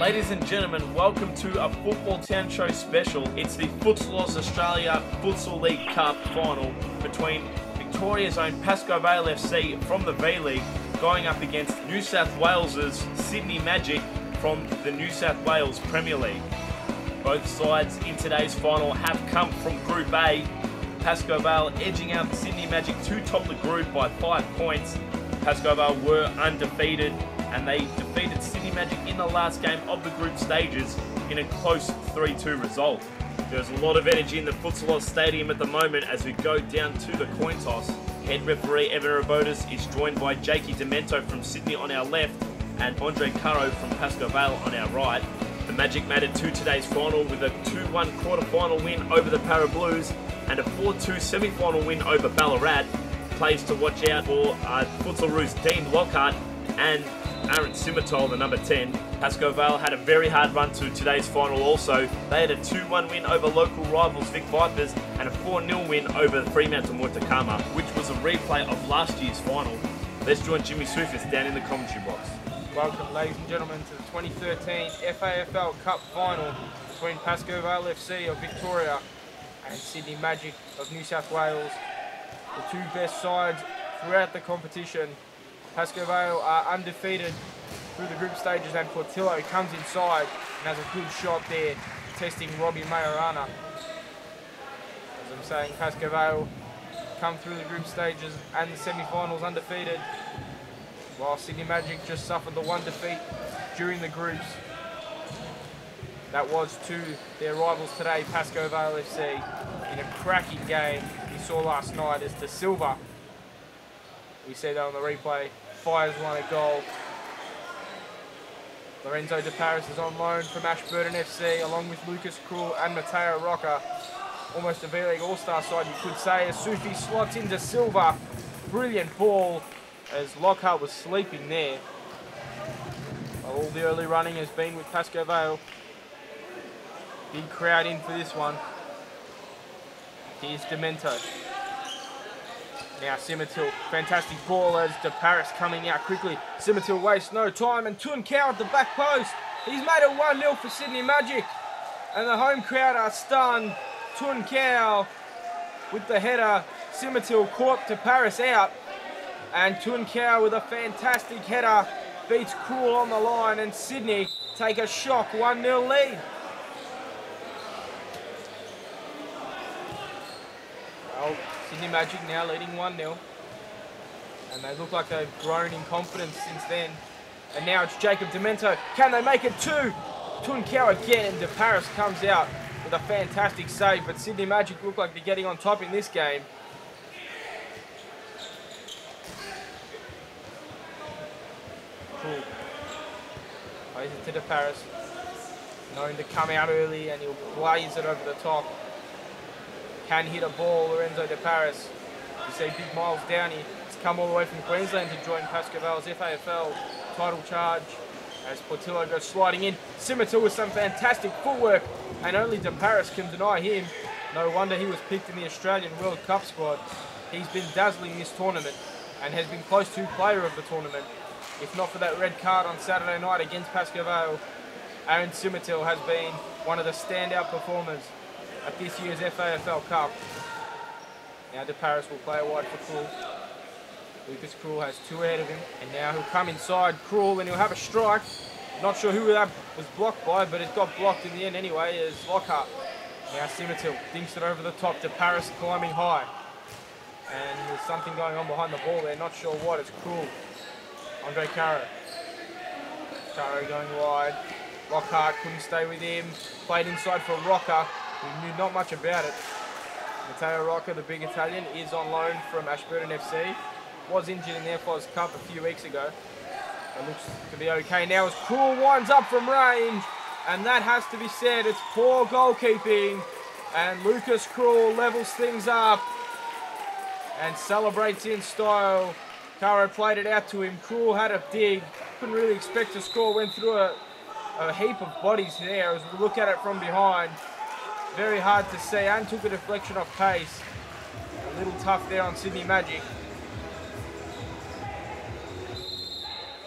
Ladies and gentlemen, welcome to a Football Town Show special. It's the Futsalroos Australia Futsal League Cup final between Victoria's own Pascoe Vale FC from the V League going up against New South Wales's Sydney Magic from the New South Wales Premier League. Both sides in today's final have come from Group A. Pascoe Vale edging out the Sydney Magic to top the group by 5 points. Pascoe Vale were undefeated and they defeated Sydney Magic in the last game of the group stages in a close 3-2 result. There's a lot of energy in the Futsalroos Stadium at the moment as we go down to the coin toss. Head referee Evan Rabotas is joined by Jakey Demento from Sydney on our left and Andre Caro from Pascoe Vale on our right. The Magic made it to today's final with a 2-1 quarter-final win over the Para Blues and a 4-2 semi-final win over Ballarat. Players to watch out for Futsalroos Dean Lockhart and Aaron Simitol, the number 10. Pascoe Vale had a very hard run to today's final also. They had a 2-1 win over local rivals Vic Vipers and a 4-0 win over Fremantle Moitakama, which was a replay of last year's final. Let's join Jimmy Soufis down in the commentary box. Welcome, ladies and gentlemen, to the 2013 FAFL Cup final between Pascoe Vale FC of Victoria and Sydney Magic of New South Wales. The two best sides throughout the competition. Pascoe Vale are undefeated through the group stages and Portillo comes inside and has a good shot there, testing Robbie Majorana. As I'm saying, Pascoe Vale come through the group stages and the semi-finals undefeated, while Sydney Magic just suffered the one defeat during the groups. That was to their rivals today, Pascoe Vale FC, in a cracking game we saw last night as De Silva, we see that on the replay, fires one a goal. Lorenzo De Paris is on loan from Ashburton FC along with Lucas Krull and Mateo Roca. Almost a V-League All-Star side, you could say, as Sufi slots into Silva. Brilliant ball as Lockhart was sleeping there. All the early running has been with Pascoe Vale. Big crowd in for this one. Here's Demento. Now Simitol, fantastic ball as De Paris coming out quickly. Simitol wastes no time and Tun Cow at the back post. He's made it 1-0 for Sydney Magic. And the home crowd are stunned. Tun Cow with the header. Simitol caught De Paris out. And Tun Cow with a fantastic header beats Krull on the line and Sydney take a shock 1-0 lead. Well, Sydney Magic now leading 1-0. And they look like they've grown in confidence since then. And now it's Jacob Demento. Can they make it 2? Tun Cow again and De Paris comes out with a fantastic save. But Sydney Magic look like they're getting on top in this game. Cool. Plays it to De Paris. Known to come out early and he'll blaze it over the top. Can hit a ball, Lorenzo De Paris. You see Big Miles Downey has come all the way from Queensland to join Pascoe Vale's FAFL title charge as Portillo goes sliding in. Simitol with some fantastic footwork and only De Paris can deny him. No wonder he was picked in the Australian World Cup squad. He's been dazzling this tournament and has been close to player of the tournament. If not for that red card on Saturday night against Pascoe Vale, Aaron Simitol has been one of the standout performers at this year's FAFL Cup. Now De Paris will play a wide for Krull. Lucas Krull has 2 ahead of him, and now he'll come inside Krull and he'll have a strike. Not sure who that was blocked by, but it got blocked in the end anyway as Lockhart. Now Simitol dinks it over the top. De Paris climbing high. And there's something going on behind the ball there, not sure what, it's Krull. Andre Caro. Caro going wide. Lockhart couldn't stay with him. Played inside for Roca. We knew not much about it. Mateo Roca, the big Italian, is on loan from Ashburton FC. Was injured in the FOS Cup a few weeks ago. It looks to be okay now as Krull winds up from range. And that has to be said, it's poor goalkeeping. And Lucas Krull levels things up and celebrates in style. Caro played it out to him. Krull had a dig. Couldn't really expect to score. Went through a heap of bodies there as we look at it from behind. Very hard to see and took a deflection off pace. A little tough there on Sydney Magic.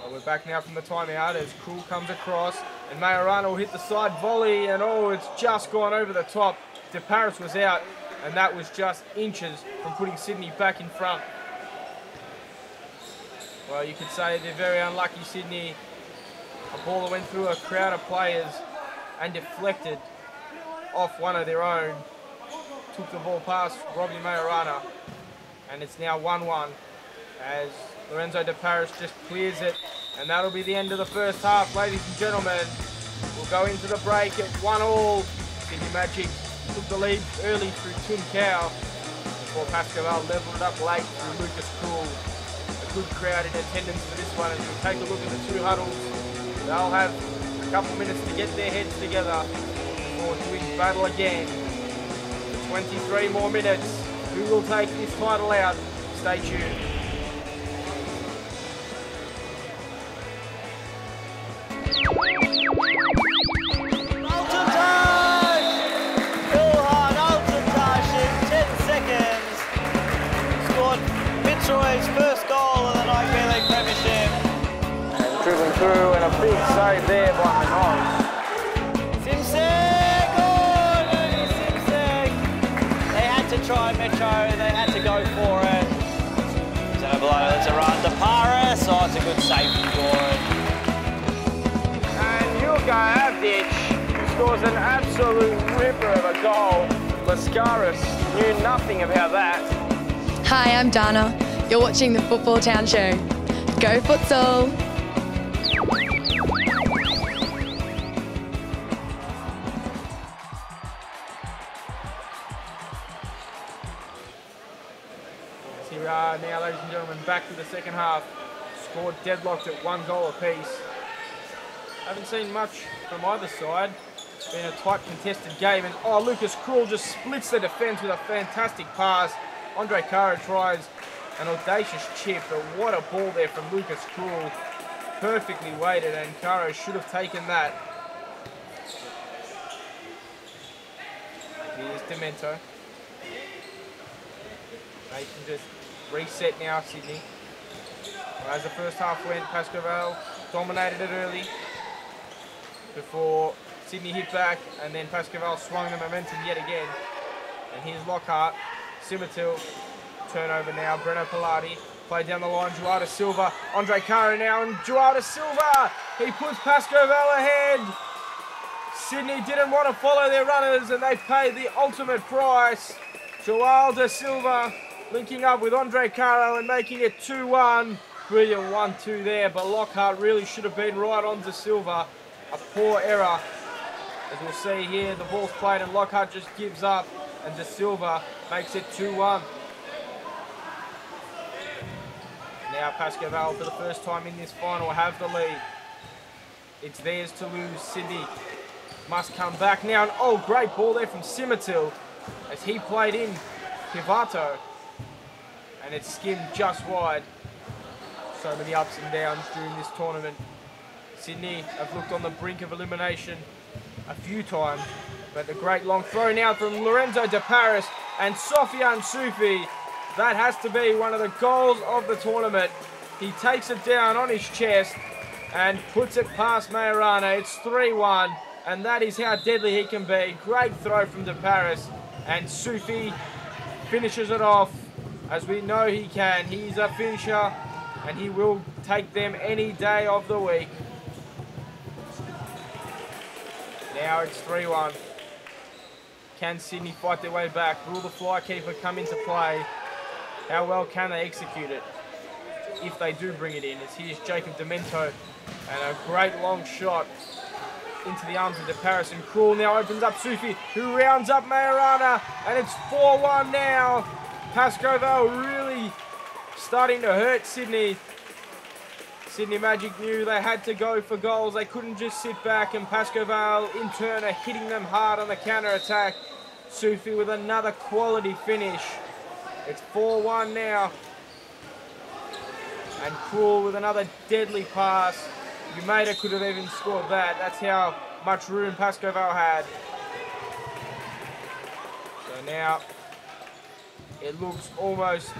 Well, we're Back now from the timeout as Krul comes across, and Majorana will hit the side volley, and oh, it's just gone over the top. De Paris was out, and that was just inches from putting Sydney back in front. Well, you could say they're very unlucky, Sydney. A ball that went through a crowd of players and deflected off one of their own. Took the ball past Robbie Majorana, and it's now 1-1 as Lorenzo De Paris just clears it, and that'll be the end of the first half, ladies and gentlemen. We'll go into the break at 1-1. Sydney Magic took the lead early through Tim Cow before Pascoe leveled it up late through Lucas Krul. A good crowd in attendance for this one, as we take a look at the two huddles. They'll have a couple minutes to get their heads together before twins battle again. 23 more minutes. Who will take this title out? Stay tuned. His first goal of the night Vale Premiership. And dribbling through, and a big save there by Manoj. Simsek! Oh, Simsek! They had to try Metro, they had to go for it. So below, it's a run to Paris. Oh, it's a good save from Goran. And Hugo Avdic, who scores an absolute ripper of a goal. Lascaris knew nothing about that. Hi, I'm Dana. You're watching the Football Town Show. Go Futsal! Here we are now, ladies and gentlemen, back to the second half. Scored deadlocked at 1 goal apiece. Haven't seen much from either side. It's been a tight contested game, and oh, Lucas Krul just splits the defence with a fantastic pass. Andre Cara tries an audacious chip, but what a ball there from Lucas Krul. Perfectly weighted, and Cara should have taken that. Here's Demento. They can just reset now, Sydney. Well, as the first half went, Pascoe dominated it early before Sydney hit back, and then Pascoe swung the momentum yet again. And here's Lockhart, Simatil. Turnover now, Breno Pilati, played down the line, Joao da Silva, Andre Cara now, and Joao da Silva, he puts Pascoe ahead. Sydney didn't want to follow their runners, and they paid the ultimate price. Joao da Silva linking up with Andre Cara and making it 2-1. Brilliant 1-2 there, but Lockhart really should have been right on da Silva. A poor error. As we'll see here, the ball's played and Lockhart just gives up, and da Silva makes it 2-1. Now Pascoe for the first time in this final have the lead. It's theirs to lose. Sydney must come back now. And oh, great ball there from Simatil as he played in Pivato. And it skimmed just wide. So many ups and downs during this tournament. Sydney have looked on the brink of elimination a few times. But the great long throw now from Lorenzo De Paris and Sofiane Soufi. That has to be one of the goals of the tournament. He takes it down on his chest and puts it past Majorana. It's 3-1, and that is how deadly he can be. Great throw from De Paris, and Soufi finishes it off, as we know he can. He's a finisher, and he will take them any day of the week. Now it's 3-1. Can Sydney fight their way back? Will the fly keeper come into play? How well can they execute it if they do bring it in? As here's Jacob Demento, and a great long shot into the arms of De Paris, and Krul now opens up Soufi, who rounds up Majorana, and it's 4-1 now. Pascoe really starting to hurt Sydney. Sydney Magic knew they had to go for goals. They couldn't just sit back, and Pascoe in turn are hitting them hard on the counter-attack. Soufi with another quality finish. It's 4-1 now. And Krul with another deadly pass. Umeda could have even scored that. That's how much room Pascoe had. So now it looks almost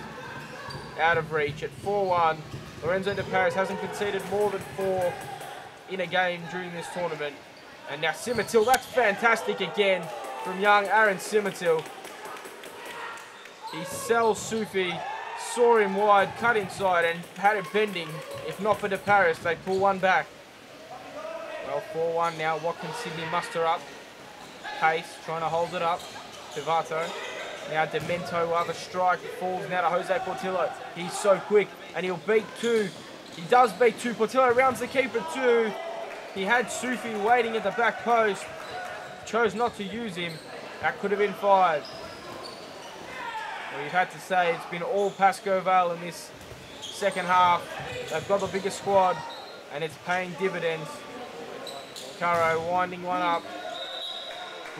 out of reach at 4-1. Lorenzo De Paris hasn't conceded more than 4 in a game during this tournament. And now Simatil, that's fantastic again from young Aaron Simatil. He sells Sufi, saw him wide, cut inside and had it bending. If not for De Paris, they pull one back. Well, 4-1 now. What can Sydney muster up? Pace, trying to hold it up. Pivato. Now Demento will have a strike. It falls now to Jose Portillo. He's so quick and he'll beat 2. He does beat 2. Portillo rounds the keeper 2. He had Sufi waiting at the back post. Chose not to use him. That could have been 5. Well, you've had to say it's been all Pascoe Vale in this second half. They've got the bigger squad and it's paying dividends. Caro winding one up.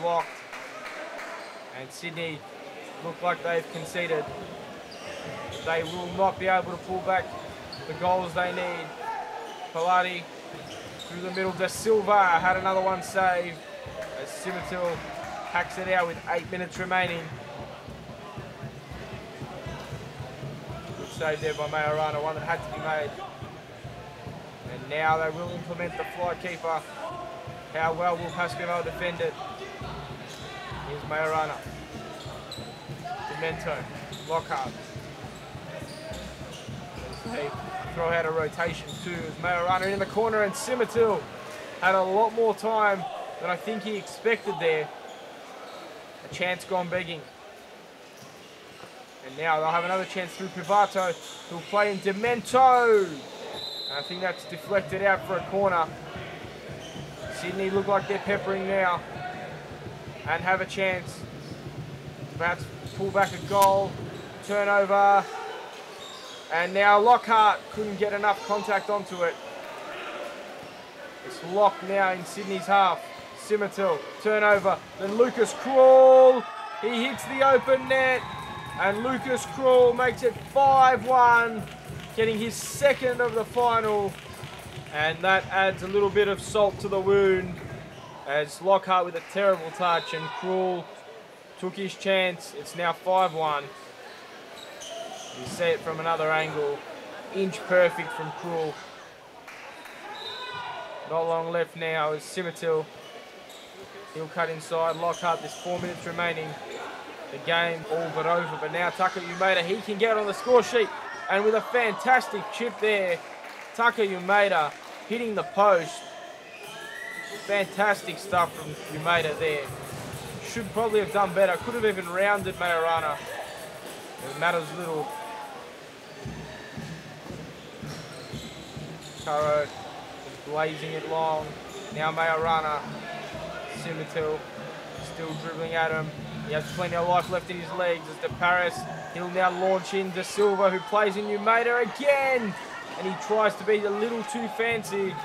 Blocked. And Sydney look like they've conceded. They will not be able to pull back the goals they need. Pilati through the middle. De Silva had another one saved as Simatil hacks it out with 8 minutes remaining. Good save there by Majorana, one that had to be made. And now they will implement the fly keeper. How well will Pascoe defend it? Here's Majorana. Demento. Lockhart. They throw out a rotation too. As Majorana in the corner and Simatil had a lot more time than I think he expected there. A chance gone begging. And now they'll have another chance through Pivato, who'll play in Demento. And I think that's deflected out for a corner. Sydney look like they're peppering now and have a chance to perhaps pull back a goal, turnover, and now Lockhart couldn't get enough contact onto it. It's locked now in Sydney's half. Simatil, turnover, then Lucas Krul, he hits the open net, and Lucas Krul makes it 5-1, getting his second of the final. And that adds a little bit of salt to the wound as Lockhart with a terrible touch and Krul took his chance. It's now 5-1. You see it from another angle. Inch perfect from Krul. Not long left now as Simatil. He'll cut inside. Lockhart, there's 4 minutes remaining. The game all but over. But now Taka Umeda, he can get on the score sheet. And with a fantastic chip there, Taka Umeda hitting the post. Fantastic stuff from Umeda there. Should probably have done better. Could have even rounded Majorana. It matters little. Caro is blazing it long. Now Majorana. Simatil still dribbling at him. He has plenty of life left in his legs as De Paris. He'll now launch in De Silva, who plays in Umeda again. And he tries to be a little too fancy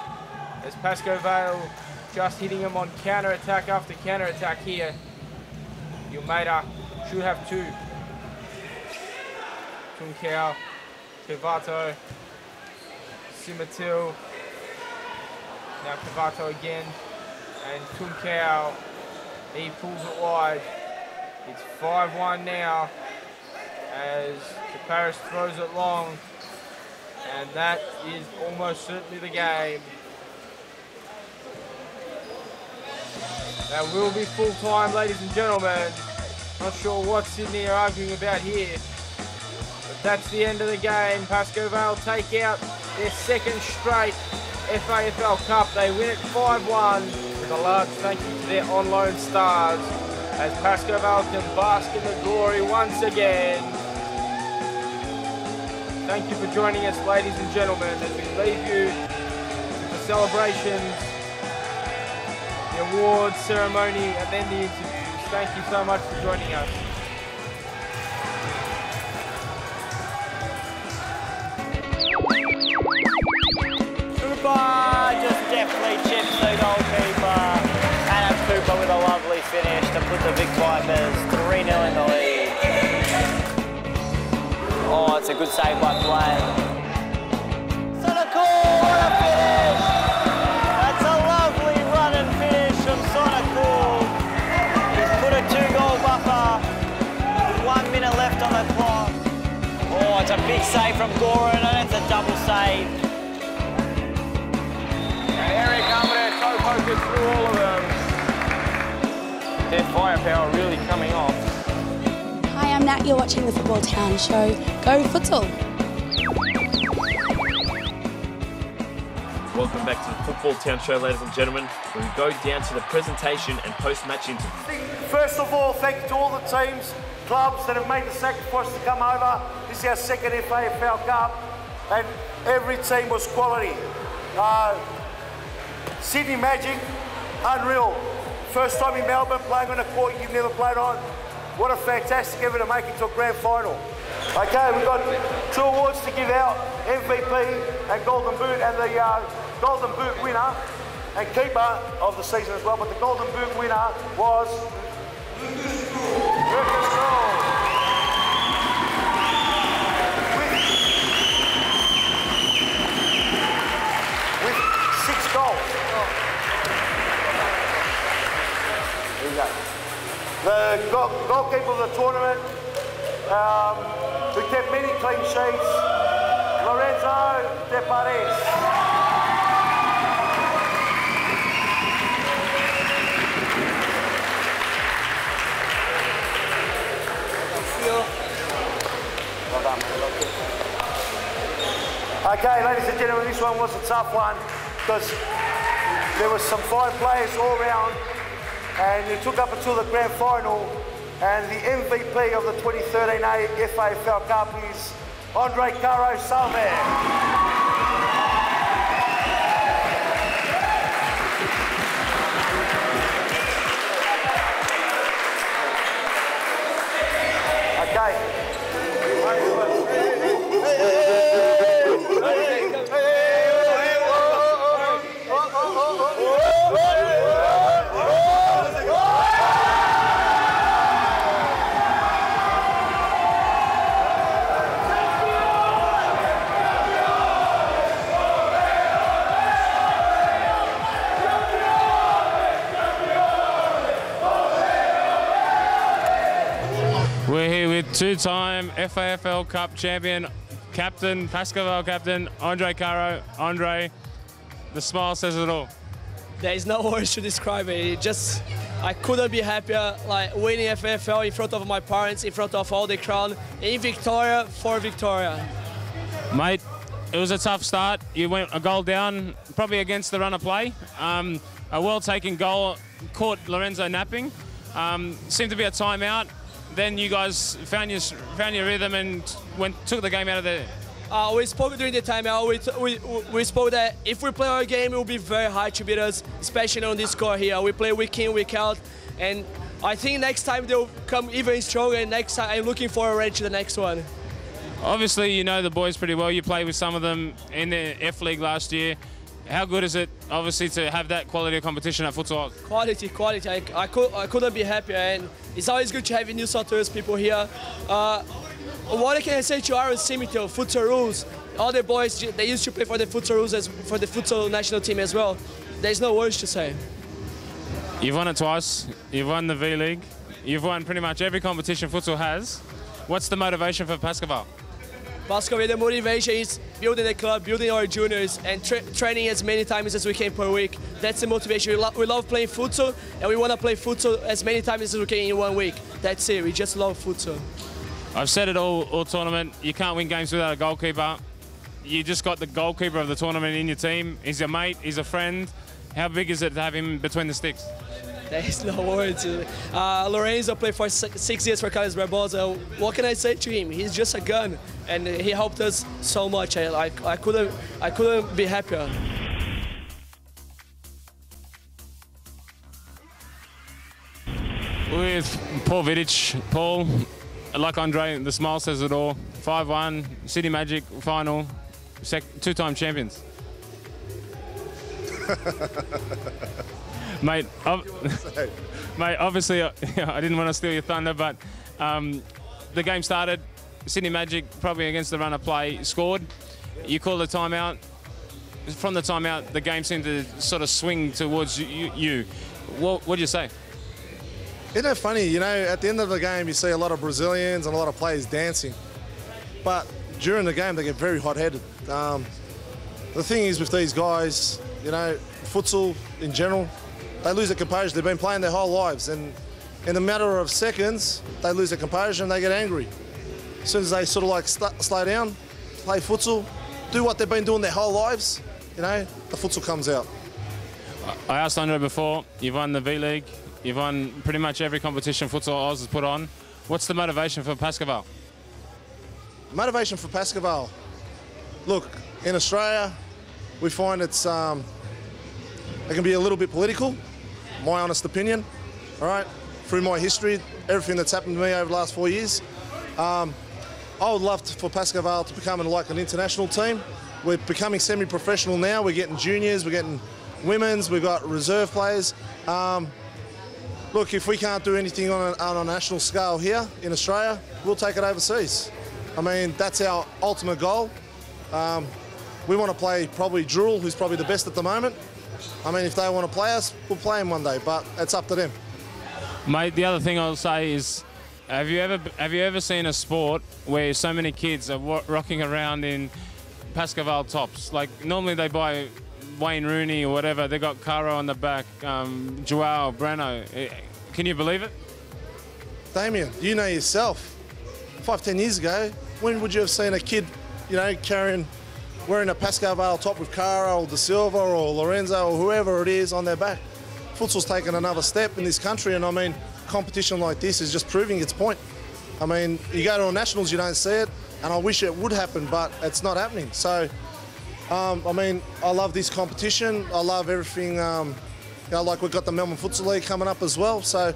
as Pascoe Vale just hitting him on counter-attack after counter-attack here. Umeda should have 2. Tunkau, Pivato, Simatil. Now Pivato again. And Tunkau, he pulls it wide. It's 5-1 now as De Paris throws it long. And that is almost certainly the game. That will be full time, ladies and gentlemen. Not sure what Sydney are arguing about here. But that's the end of the game. Pascoe Vale take out their second straight FAFL Cup. They win it 5-1 with a large thank you to their on-loan stars as Pascoe Vale can bask in the glory once again. Thank you for joining us, ladies and gentlemen, as we leave you with the celebrations, the awards ceremony, and then the interviews. Thank you so much for joining us. Cooper just deftly chips the goalkeeper. Adam Cooper with a lovely finish to put the Vic Vipers 3-0 in the lead. Oh, it's a good save by Play. Sonacool, what a finish! That's a lovely run and finish from Sonacool. He's put a 2-goal buffer with 1 minute left on the clock. Oh, it's a big save from Goran, and it's a double save. And Eric over there, toe poker through all of them. Their firepower really coming off. Hi, I'm Nat. You're watching the Football Town Show. Go Futsal! Welcome back to the Football Town Show, ladies and gentlemen, where we go down to the presentation and post-match interview. First of all, thank you to all the teams, clubs that have made the sacrifice to come over. This is our second FAFL Cup, and every team was quality. Sydney Magic, unreal. First time in Melbourne, playing on a court you've never played on. What a fantastic effort to make it to a grand final. Okay, we've got 2 awards to give out, MVP and Golden Boot, and the Golden Boot winner and keeper of the season as well, but the Golden Boot winner was Lucas Gold. With 6 goals. There you go. The goalkeeper of the tournament, who kept many clean sheets, Fernando De Moraes. Okay, ladies and gentlemen, this one was a tough one because there was some fine players all round, and it took up until the grand final, and the MVP of the 2013 FAFL Cup is Andre Caro Salve. We're here with 2-time FAFL Cup champion, captain, Pascoe captain, Andre Caro. Andre, the smile says it all. There is no words to describe it. I couldn't be happier, like winning FAFL in front of my parents, in front of all the crowd, in Victoria for Victoria. Mate, it was a tough start. You went a goal down, probably against the run of play. A well-taken goal caught Lorenzo napping. Seemed to be a timeout. Then you guys found your rhythm and took the game out of there. We spoke during the timeout. We spoke that if we play our game, it will be very hard to beat us, especially on this score here. We play week in, week out, and I think next time they'll come even stronger. And next time, I'm looking forward to the next one. Obviously, you know the boys pretty well. You played with some of them in the F League last year. How good is it, obviously, to have that quality of competition at Futsal? Quality. I couldn't be happier, and it's always good to have New South Wales people here. What can I say to Aaron Simito, Futsalroos, all the boys, they used to play for the Futsalroos, for the Futsal national team as well. There's no words to say. You've won it twice. You've won the V League. You've won pretty much every competition Futsal has. What's the motivation for Pascoe? Pascoe, the motivation is building the club, building our juniors, and training as many times as we can per week. That's the motivation. We love playing futsal, and we want to play futsal as many times as we can in 1 week. That's it. We just love futsal. I've said it all tournament. You can't win games without a goalkeeper. You just got the goalkeeper of the tournament in your team. He's your mate. He's a friend. How big is it to have him between the sticks? There's no words. Lorenzo played for 6 years for Carlos Barbosa. What can I say to him? He's just a gun, and he helped us so much. I couldn't be happier. With Paul Vidic, Paul, like Andre, the smile says it all. 5-1, City Magic final, 2-time champions. Mate, obviously, I didn't want to steal your thunder, but the game started. Sydney Magic, probably against the run of play, scored. You called a timeout. From the timeout, the game seemed to sort of swing towards you. What do you say? Isn't it funny, you know, at the end of the game, you see a lot of Brazilians and a lot of players dancing. But during the game they get very hot-headed. The thing is with these guys, you know, futsal in general, they lose their composure. They've been playing their whole lives, and in a matter of seconds, they lose their composure and they get angry. As soon as they sort of like slow down, play futsal, do what they've been doing their whole lives, you know, the futsal comes out. I asked Andre before, you've won the V-League, you've won pretty much every competition Futsal Oz has put on. What's the motivation for Pascoe? Motivation for Pascoe. Look, in Australia, we find it can be a little bit political, my honest opinion, all right? Through my history, everything that's happened to me over the last 4 years, I would love for Pascoe to become like an international team. We're becoming semi-professional now. We're getting juniors, we're getting women's, we've got reserve players. Look, if we can't do anything on a national scale here in Australia, we'll take it overseas. I mean, that's our ultimate goal. We want to play probably Druil, who's probably the best at the moment. I mean, if they want to play us, we'll play them one day, but it's up to them. Mate, the other thing I'll say is, have you ever seen a sport where so many kids are rocking around in Pascoe tops? Like, normally they buy Wayne Rooney or whatever, they got Caro on the back, Joao, Breno. Can you believe it? Damien, you know yourself, 5-10 years ago, when would you have seen a kid, you know, wearing a Pascoe top with Caro or De Silva or Lorenzo or whoever it is on their back? Futsal's taken another step in this country, and I mean, competition like this is just proving its point. I mean, you go to nationals, you don't see it, and I wish it would happen, but it's not happening. So, I mean, I love this competition. I love everything. You know, like we've got the Melbourne Futsal League coming up as well. So,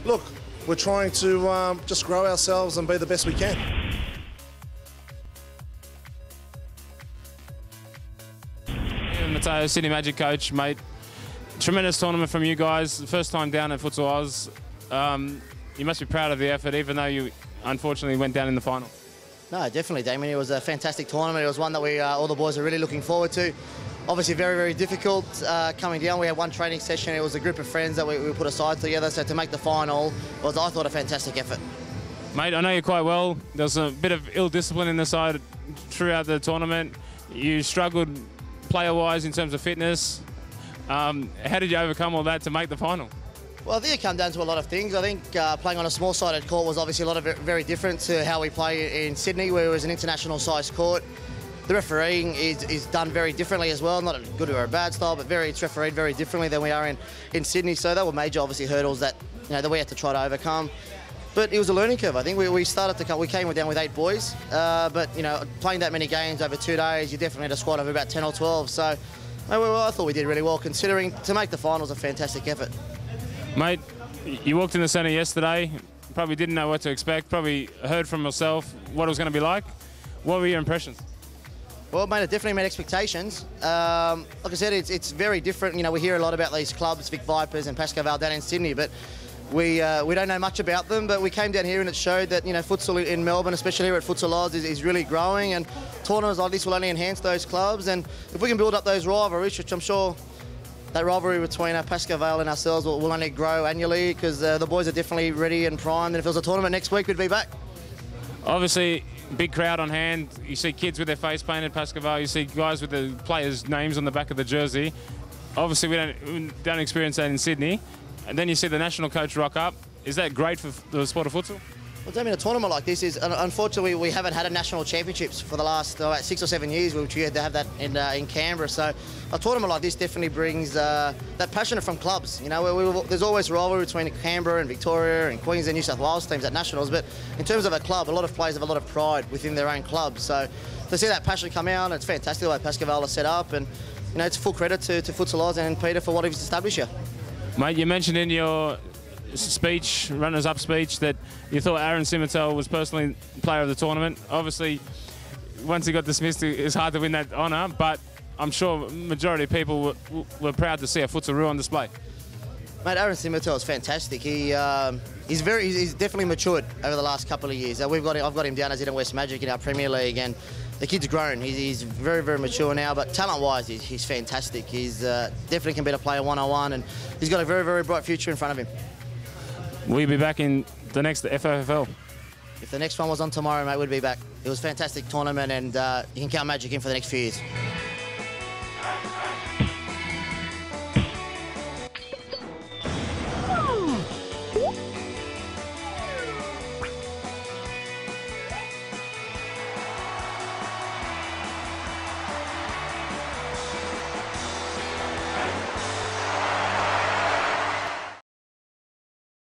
look, we're trying to just grow ourselves and be the best we can. Mateo, Sydney Magic coach, mate. Tremendous tournament from you guys. First time down at Futsal Oz. You must be proud of the effort, even though you unfortunately went down in the final. No, definitely, Damien. It was a fantastic tournament. It was one that we, all the boys are really looking forward to. Obviously very, very difficult coming down. We had one training session. It was a group of friends that we put aside together. So to make the final was, I thought, a fantastic effort. Mate, I know you quite well. There was a bit of ill discipline in the side throughout the tournament. You struggled player-wise in terms of fitness. How did you overcome all that to make the final? Well, I think it came down to a lot of things. I think playing on a small-sided court was obviously very different to how we play in Sydney, where it was an international-sized court. The refereeing is done very differently as well, not a good or a bad style, but it's refereed very differently than we are in Sydney. So that were major, obviously, hurdles that that we had to try to overcome. But it was a learning curve. I think we came down with 8 boys, but playing that many games over 2 days, you definitely had a squad of about 10 or 12. So I thought we did really well, considering to make the finals a fantastic effort. Mate, you walked in the centre yesterday, probably didn't know what to expect, probably heard from yourself what it was going to be like. What were your impressions? Well, mate, it definitely met expectations. Like I said, it's very different. We hear a lot about these clubs, Vic Vipers and Pascoe down in Sydney, but we don't know much about them. But we came down here and it showed that futsal in Melbourne, especially here at Futsal Oz, is really growing, and tournaments like this will only enhance those clubs. And if we can build up those rivalries, which I'm sure that rivalry between Pascoe and ourselves will only grow annually, because the boys are definitely ready and primed. And if there was a tournament next week, we'd be back. Obviously, big crowd on hand. You see kids with their face painted, Pascoe. You see guys with the players' names on the back of the jersey. Obviously, we don't experience that in Sydney. And then you see the national coach rock up. Is that great for the sport of futsal? Well, Damien, a tournament like this is, unfortunately, we haven't had a national championships for the last 6 or 7 years, which we had to have that in Canberra. So a tournament like this definitely brings that passion from clubs. There's always rivalry between Canberra and Victoria and Queensland, New South Wales teams at nationals. But in terms of a club, a lot of players have a lot of pride within their own clubs. So to see that passion come out, it's fantastic the way Pascoe is set up. And, it's full credit to Futsal Oz and Peter for what he's established here. Mate, you mentioned in your speech, runners-up speech, that you thought Aaron Simatel was personally player of the tournament. Obviously, once he got dismissed, it's hard to win that honour, but I'm sure majority of people were proud to see a Futsalroo on display. Mate, Aaron Simatel is fantastic. He's definitely matured over the last couple of years. I've got him down as in West Magic in our Premier League, and the kid's grown. He's very, very mature now, but talent-wise, he's fantastic. He's definitely can be a player 101, and he's got a very, very bright future in front of him. Will you be back in the next FAFL? If the next one was on tomorrow, mate, we'd be back. It was a fantastic tournament, and you can count Magic in for the next few years.